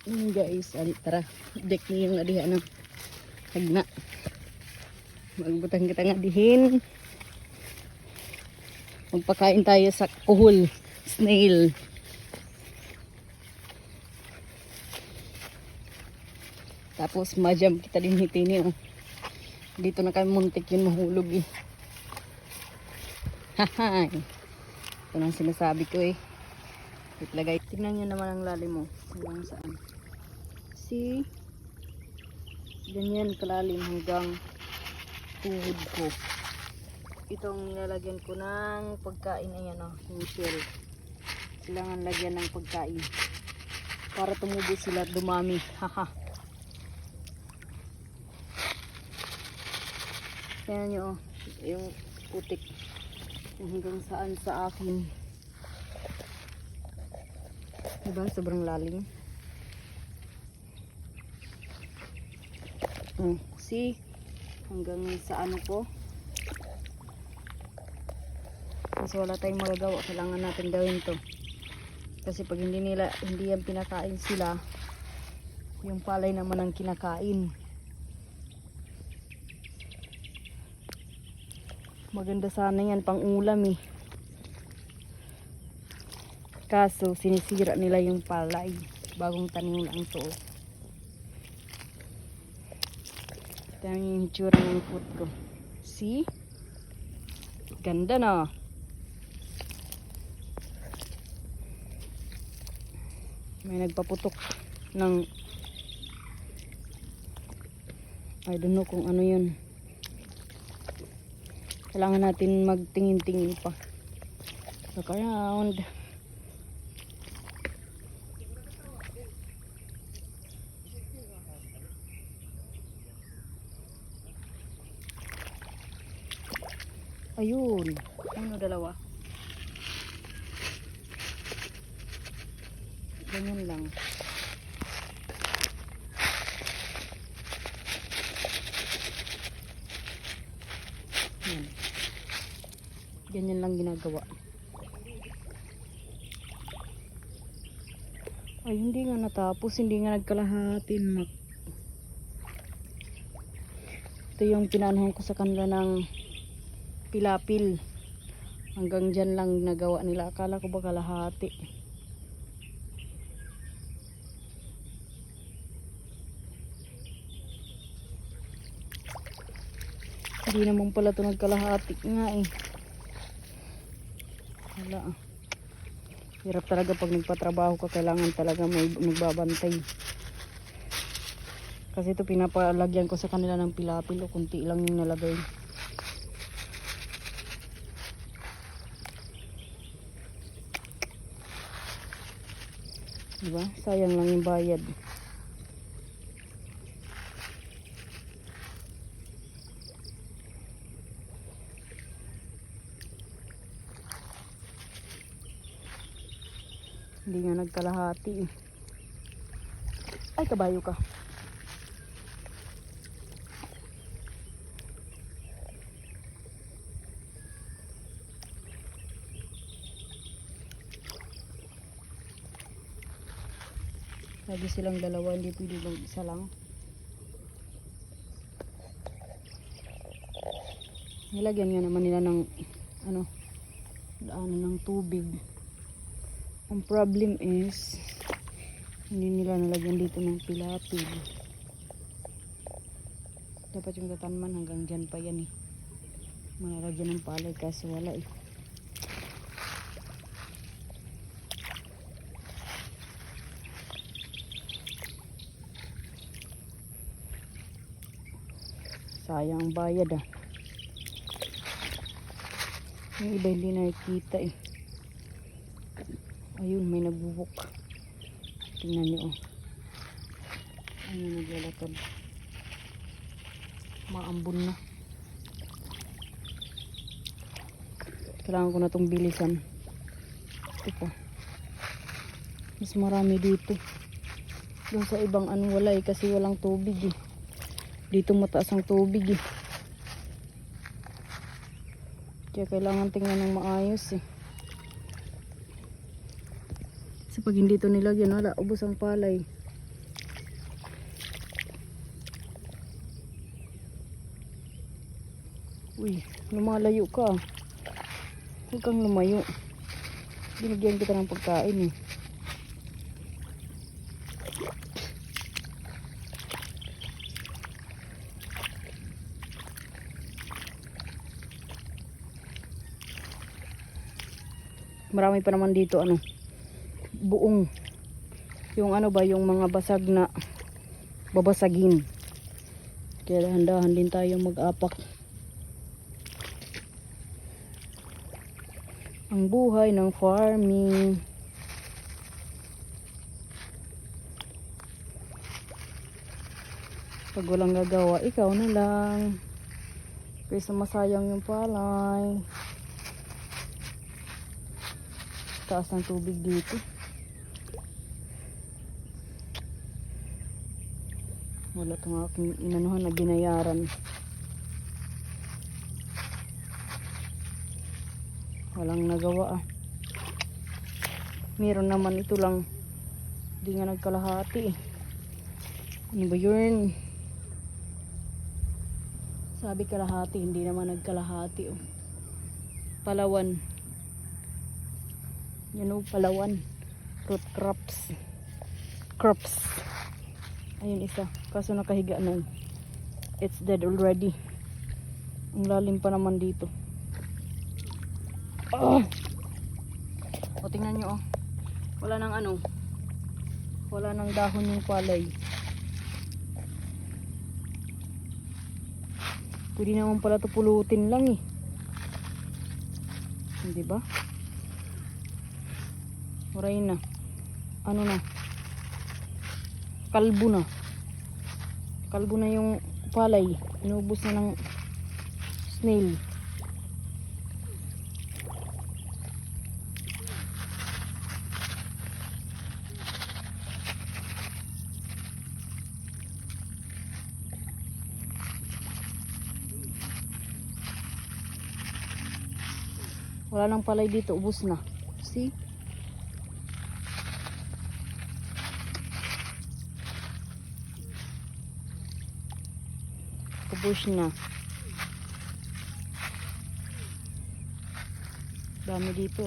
Guys, ali tara. Dek ni yung adihan ng hagna. Magbutang kita nga dihin. Magpakain tayo sa kuhol. Snail. Tapos majam kita din hitini. Oh. Dito na kami muntik yun mahulog eh. Haha. Ito nang sinasabi ko eh. Itlagay. Tingnan nyo naman ang lalim mo. Hanggang saan. See? Ganyan kalalim hanggang tuhod ko. Itong nilalagyan ko ng pagkain. Ayan o. Yung shell. Kailangan lagyan ng pagkain. Para tumubo sila at dumami. Haha. Tingnan nyo o. Yung putik. Hanggang saan sa akin. Diba? Sobrang lalim. See? Hanggang sa ano ko. Kasi wala tayong magagawa. Kailangan natin gawin to. Kasi pag hindi yan pinakain sila, yung palay naman ang kinakain. Maganda sana yan pang ulam eh. Kaso sinisira nila yung palay. Bagong tanim lang to. Ito yung itsura ng food ko. See? Ganda na. May nagpaputok ng I don't know kung ano yun. Kailangan natin magtingin-tingin pa. Look around. Ayun. Ano dalawa? Ganyan lang. Yan. Ganyan lang ginagawa. Ay, hindi nga natapos. Hindi nga nagkalahatin. Ito yung pinanuhan ko sa kanila ng pilapil. Hanggang dyan lang nagawa nila. Akala ko ba kalahati. Hindi naman pala ito nagkalahati nga eh. Wala. Hirap talaga pag nagpatrabaho ka. Kailangan talaga may nagbabantay. Kasi ito pinapalagyan ko sa kanila ng pilapil. O kunti lang yung nalagay. Diba? Sayang lang yung bayad. Hindi nga nagkalahati. Ay, kabayo ka. Lagi silang dalawa, hindi pwede lang isa lang. Nilagyan nga naman nila ng daanan ng tubig. Ang problem is hindi nila nalagyan dito ng pilapil. Dapat yung tatanman hanggang dyan pa yan eh. Malalagyan ng palay kasi wala eh. Sayang ang bayad ah. Yung iba hindi nakikita eh. Ayun, may nagbubuk. Tingnan nyo oh. Ayun, naglalakad. Maambon na. Kailangan ko na itong bilisan. Ito pa. Mas marami dito. Doon sa ibang wala eh, kasi walang tubig eh. Dito mataas ang tubig eh. Kaya kailangan tingnan ng maayos eh. Kasi pag hindi ito nilagyan, wala, ubos ang palay. Uy, lumalayo ka. Huwag kang lumayo. Binigyan kita ng pagkain eh. Marami pa naman dito ano, buong yung ano ba, yung mga basag na babasagin. Kaya dahan-dahan din tayo mag-apak. Ang buhay ng farming. Pag walang gagawa, ikaw na lang. Kaysa masayang yung palay. Taas ng tubig dito. Wala itong aking inanuhan na binayaran. Walang nagawa ah. Meron naman, ito lang. Hindi nga nagkalahati eh. Ano ba yun? Sabi kalahati, hindi naman nagkalahati oh. Palawan. Yan o, Palawan. Root crops. Crops. Ayun isa. Kaso nakahiga na. It's dead already. Ang lalim pa naman dito. Oh! O tingnan nyo oh. Wala nang ano. Wala nang dahon yung palay. Pwede naman pala ito pulutin lang eh. Hindi ba? Oray na. Ano na? Kalbo na. Kalbo na yung palay. Inubos na ng snail. Wala nang palay dito. Ubos na. See? Ubos na. Dami dito.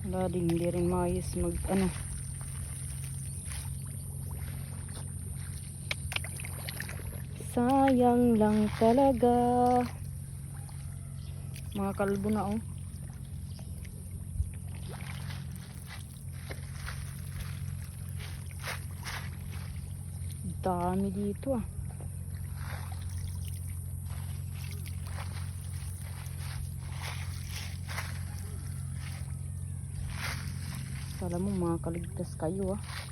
Wala din, hindi rin maayos mag ano. Sayang lang talaga. Mga kalbo na oh. Dami dito ah. Alam mo, mga kaligtas kayo ah.